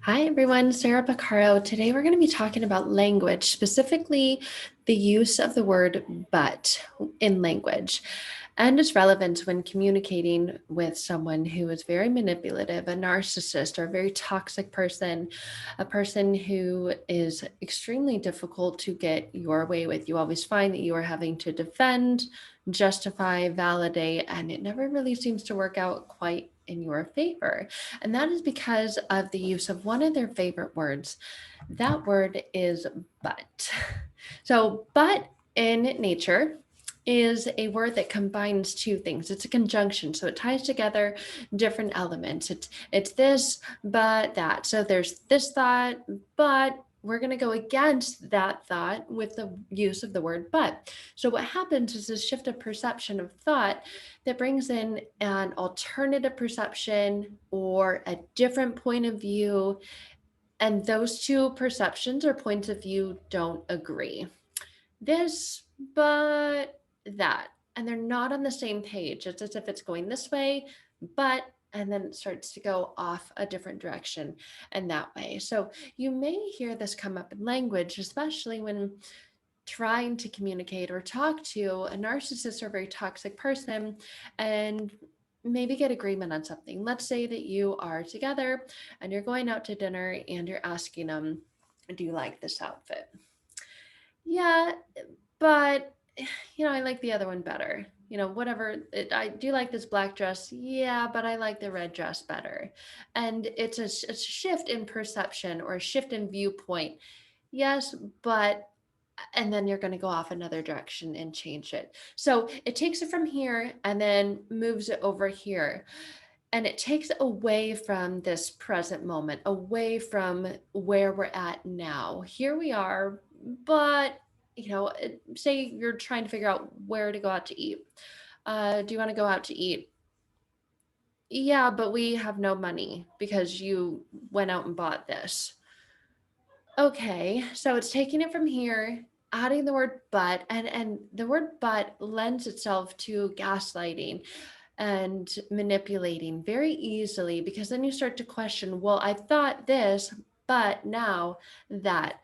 Hi everyone, Sarah Pacaro. Today we're going to be talking about language, specifically the use of the word but in language and its relevance when communicating with someone who is very manipulative, a narcissist, or a very toxic person, a person who is extremely difficult to get your way with. You always find that you are having to defend, justify, validate, and it never really seems to work out quite in your favor. And that is because of the use of one of their favorite words. That word is but. So, but in nature is a word that combines two things. It's a conjunction, so it ties together different elements. It's this, but that. So there's this thought, but we're going to go against that thought with the use of the word but. So what happens is this shift of perception of thought that brings in an alternative perception or a different point of view. And those two perceptions or points of view don't agree. This, but that. And they're not on the same page. It's as if it's going this way, but and then it starts to go off a different direction and that way. So you may hear this come up in language, especially when trying to communicate or talk to a narcissist or a very toxic person and maybe get agreement on something. Let's say that you are together and you're going out to dinner and you're asking them, do you like this outfit? Yeah, but I like the other one better. Whatever. I do like this black dress. Yeah, but I like the red dress better. And it's a shift in perception or a shift in viewpoint. Yes, but and then you're going to go off another direction and change it. So it takes it from here and then moves it over here. And it takes it away from this present moment, away from where we're at now. Here we are, but say you're trying to figure out where to go out to eat. Do you want to go out to eat? Yeah, but we have no money because you went out and bought this. Okay, so it's taking it from here, adding the word but, and the word but lends itself to gaslighting and manipulating very easily because then you start to question, well, I thought this, but now that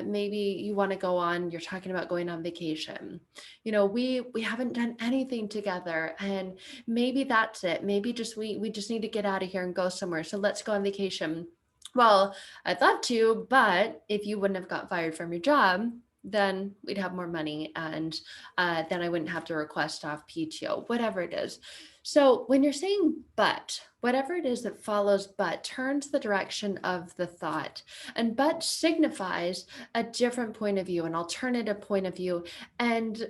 maybe you want to go on, you're talking about going on vacation. We haven't done anything together, and maybe that's it. Maybe just we just need to get out of here and go somewhere. So let's go on vacation. Well, I'd love to, but if you wouldn't have got fired from your job, then we'd have more money and then I wouldn't have to request off PTO, whatever it is. So when you're saying but, whatever it is that follows but turns the direction of the thought. And but signifies a different point of view, an alternative point of view, and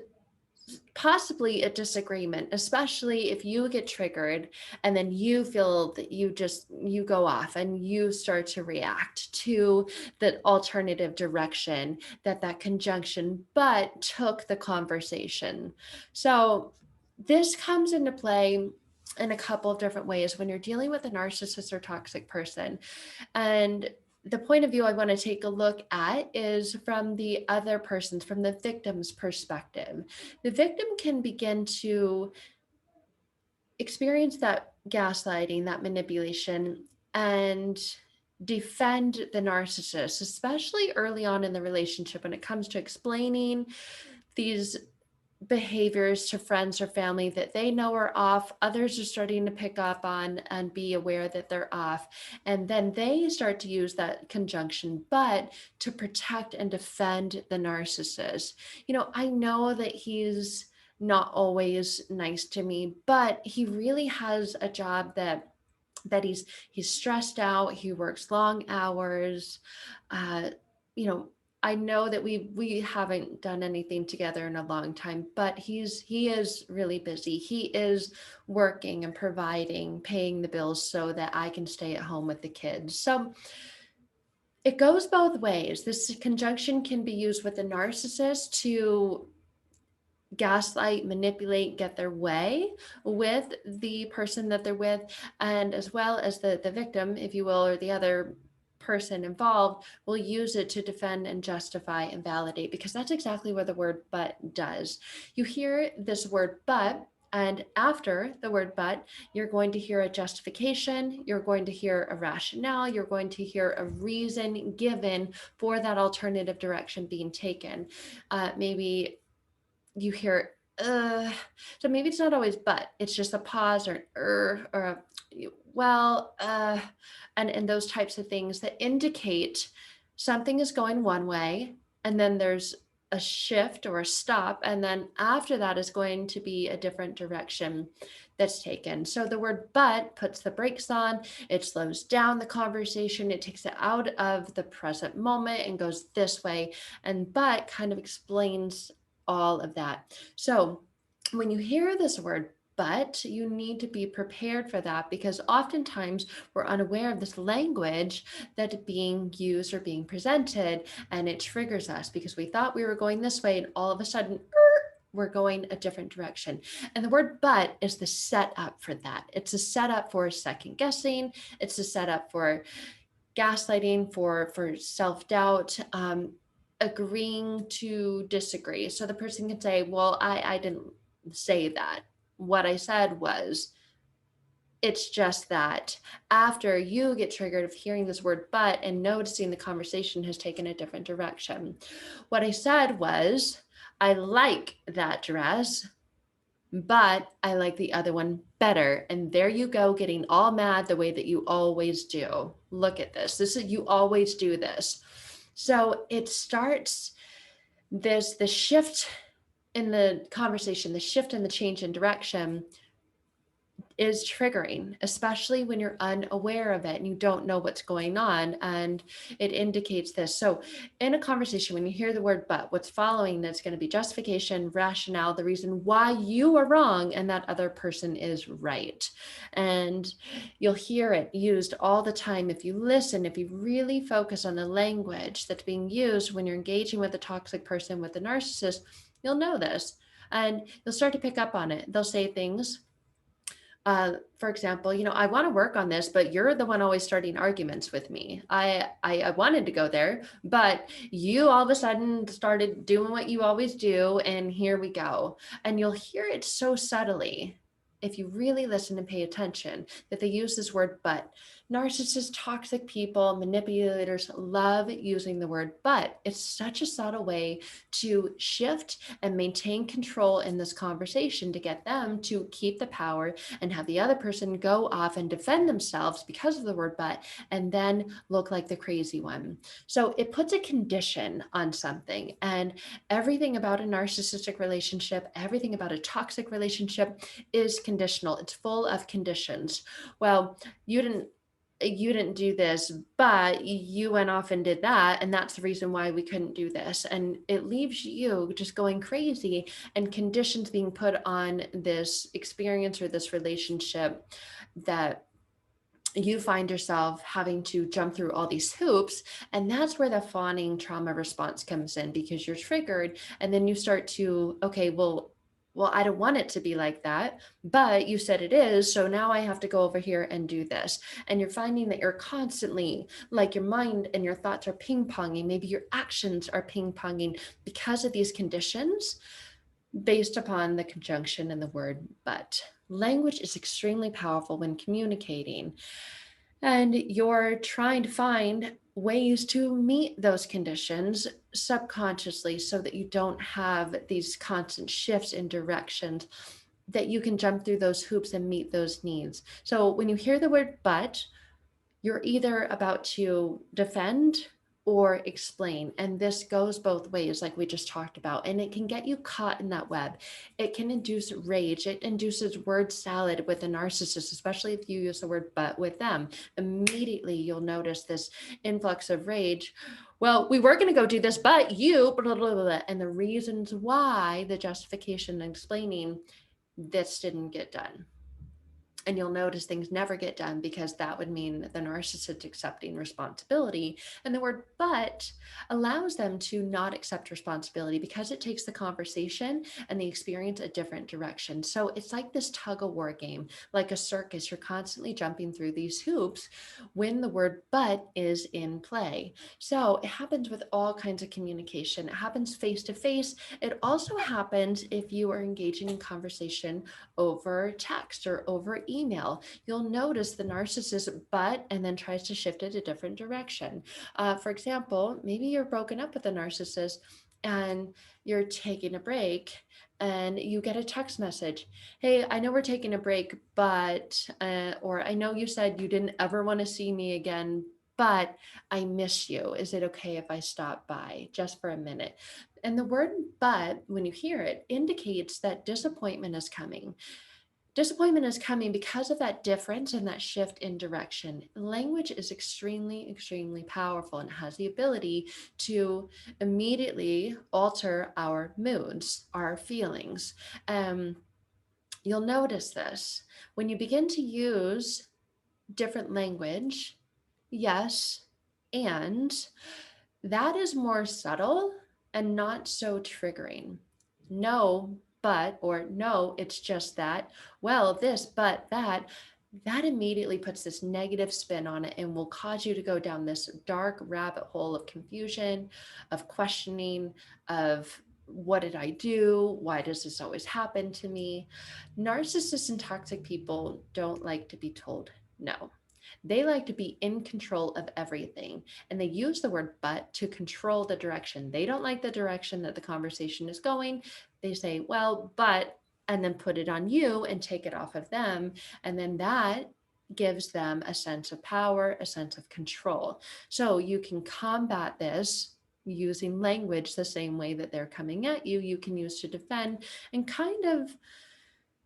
possibly a disagreement, especially if you get triggered and then you feel that you go off and you start to react to the alternative direction that conjunction but took the conversation. So this comes into play in a couple of different ways when you're dealing with a narcissist or toxic person. And the point of view I want to take a look at is from the other person's, from the victim's perspective. The victim can begin to experience that gaslighting, that manipulation, and defend the narcissist, especially early on in the relationship when it comes to explaining these behaviors to friends or family that they know are off. Others are starting to pick up on and be aware that they're off. And then they start to use that conjunction, but to protect and defend the narcissist. I know that he's not always nice to me, but he really has a job that he's stressed out, he works long hours. uh you know I know that we haven't done anything together in a long time, but he is really busy. He is working and providing, paying the bills so that I can stay at home with the kids. So it goes both ways. This conjunction can be used with the narcissist to gaslight, manipulate, get their way with the person that they're with, and as well as the victim, if you will, or the other person involved will use it to defend and justify and validate, because that's exactly what the word but does. You hear this word but And after the word but, you're going to hear a justification, you're going to hear a rationale, you're going to hear a reason given for that alternative direction being taken. Maybe you hear, so maybe it's not always but, it's just a pause or a well, and those types of things that indicate something is going one way, and then there's a shift or a stop, and then after that is going to be a different direction that's taken. So the word but puts the brakes on, it slows down the conversation, it takes it out of the present moment and goes this way, and but kind of explains all of that. So when you hear this word but, you need to be prepared for that, because oftentimes we're unaware of this language that is being used or being presented, and it triggers us because we thought we were going this way and all of a sudden we're going a different direction. And the word but is the setup for that. It's a setup for second guessing, it's a setup for gaslighting, for self-doubt, agreeing to disagree. So the person can say, well, I didn't say that. What I said was, it's just that. After you get triggered of hearing this word but and noticing the conversation has taken a different direction. What I said was, I like that dress, but I like the other one better. And there you go, getting all mad the way that you always do. Look at this. You always do this. So it starts the shift in the conversation, the shift in the change in direction is triggering, especially when you're unaware of it and you don't know what's going on, and it indicates this. So in a conversation, when you hear the word but, what's following that's going to be justification, rationale, the reason why you are wrong and that other person is right. And you'll hear it used all the time. If you listen, if you really focus on the language that's being used when you're engaging with a toxic person, with a narcissist, you'll know this and you'll start to pick up on it. They'll say things, for example, I want to work on this, but you're the one always starting arguments with me. I wanted to go there, but you all of a sudden started doing what you always do, and here we go. And you'll hear it so subtly, if you really listen and pay attention, that they use this word but. Narcissists, toxic people, manipulators love using the word but. It's such a subtle way to shift and maintain control in this conversation, to get them to keep the power and have the other person go off and defend themselves because of the word but, and then look like the crazy one. So it puts a condition on something, and everything about a narcissistic relationship, everything about a toxic relationship is conditional. It's full of conditions. Well, you didn't do this, but you went off and did that, and that's the reason why we couldn't do this. And it leaves you just going crazy, and conditions being put on this experience or this relationship, that you find yourself having to jump through all these hoops. And that's where the fawning trauma response comes in, because you're triggered, and then you start to, okay, well, I don't want it to be like that, but you said it is. So now I have to go over here and do this. And you're finding that you're constantly, like, your mind and your thoughts are ping ponging. Maybe your actions are ping ponging because of these conditions based upon the conjunction and the word but. Language is extremely powerful when communicating, and you're trying to find ways to meet those conditions subconsciously so that you don't have these constant shifts in directions, that you can jump through those hoops and meet those needs. So when you hear the word but, you're either about to defend or explain. And this goes both ways, like we just talked about, and it can get you caught in that web. It can induce rage. It induces word salad with a narcissist, especially if you use the word but with them. Immediately, you'll notice this influx of rage. Well, we were going to go do this, but you, blah, blah, blah, blah, and the reasons why, the justification and explaining this didn't get done. And you'll notice things never get done because that would mean the narcissist accepting responsibility. And the word but allows them to not accept responsibility because it takes the conversation and the experience a different direction. So it's like this tug of war game, like a circus. You're constantly jumping through these hoops when the word but is in play. So it happens with all kinds of communication. It happens face to face. It also happens if you are engaging in conversation over text or over email. You'll notice the narcissist but and then tries to shift it a different direction. For example, maybe you're broken up with a narcissist and you're taking a break and you get a text message. Hey, I know we're taking a break, but, or I know you said you didn't ever want to see me again, but I miss you. Is it okay if I stop by just for a minute? And the word but, when you hear it, indicates that disappointment is coming. Disappointment is coming because of that difference and that shift in direction. Language is extremely, extremely powerful and has the ability to immediately alter our moods, our feelings. You'll notice this when you begin to use different language, yes, and that is more subtle and not so triggering. No, but, or no, it's just that. Well, this, but that immediately puts this negative spin on it and will cause you to go down this dark rabbit hole of confusion, of questioning, of what did I do? Why does this always happen to me? Narcissists and toxic people don't like to be told no. They like to be in control of everything. And they use the word but to control the direction. They don't like the direction that the conversation is going. They say, well, but, and then put it on you and take it off of them. And then that gives them a sense of power, a sense of control. So you can combat this using language the same way that they're coming at you. You can use to defend and kind of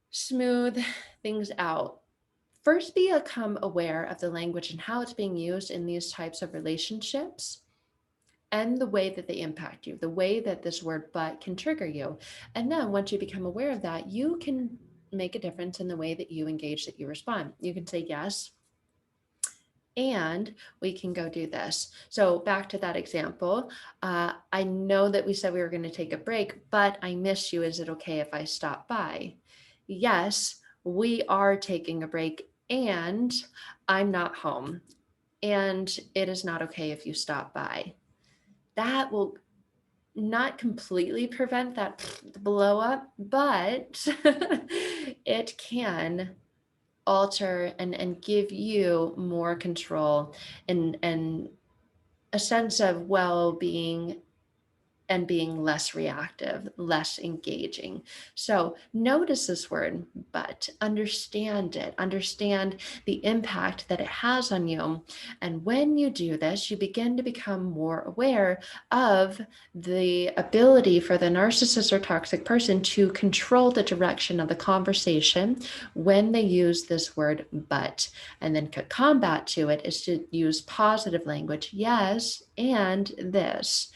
smooth things out. First, become aware of the language and how it's being used in these types of relationships and the way that they impact you, the way that this word but can trigger you. And then once you become aware of that, you can make a difference in the way that you engage, that you respond. You can say yes, and we can go do this. So back to that example, I know that we said we were going to take a break, but I miss you. Is it okay if I stop by? Yes, we are taking a break and I'm not home. And it is not okay if you stop by. That will not completely prevent that blow up, but it can alter and give you more control and a sense of well-being and being less reactive, less engaging. So notice this word, but understand it, understand the impact that it has on you. And when you do this, you begin to become more aware of the ability for the narcissist or toxic person to control the direction of the conversation when they use this word, but. And then combat to it is to use positive language. Yes, and this.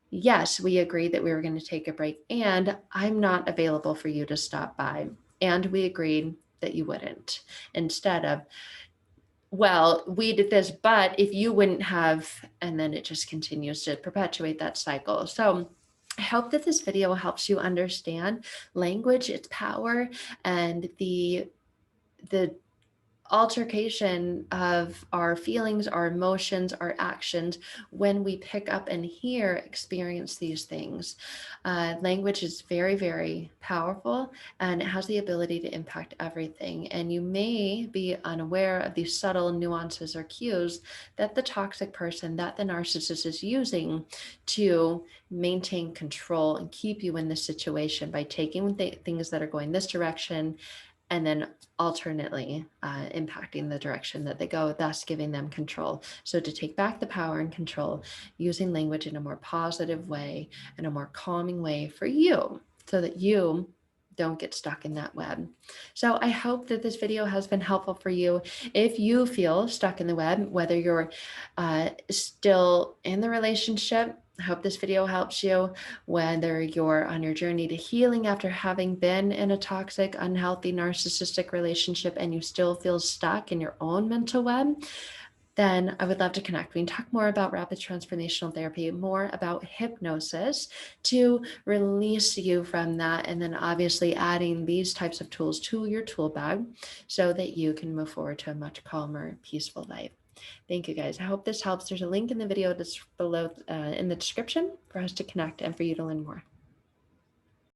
Yes, we agreed that we were going to take a break, and I'm not available for you to stop by. And we agreed that you wouldn't. Instead of, well, we did this, but if you wouldn't have, and then it just continues to perpetuate that cycle. So I hope that this video helps you understand language, its power, and the altercation of our feelings, our emotions, our actions when we pick up and experience these things. Language is very, very powerful and it has the ability to impact everything. And you may be unaware of these subtle nuances or cues that the toxic person, that the narcissist is using to maintain control and keep you in this situation by taking things that are going this direction and then alternately impacting the direction that they go, thus giving them control. So to take back the power and control, using language in a more positive way and a more calming way for you so that you don't get stuck in that web. So I hope that this video has been helpful for you. If you feel stuck in the web, whether you're still in the relationship, I hope this video helps you, whether you're on your journey to healing after having been in a toxic, unhealthy, narcissistic relationship and you still feel stuck in your own mental web. Then I would love to connect. We can talk more about rapid transformational therapy, more about hypnosis to release you from that. And then obviously adding these types of tools to your tool bag so that you can move forward to a much calmer, peaceful life. Thank you guys. I hope this helps. There's a link in the video that's below in the description for us to connect and for you to learn more.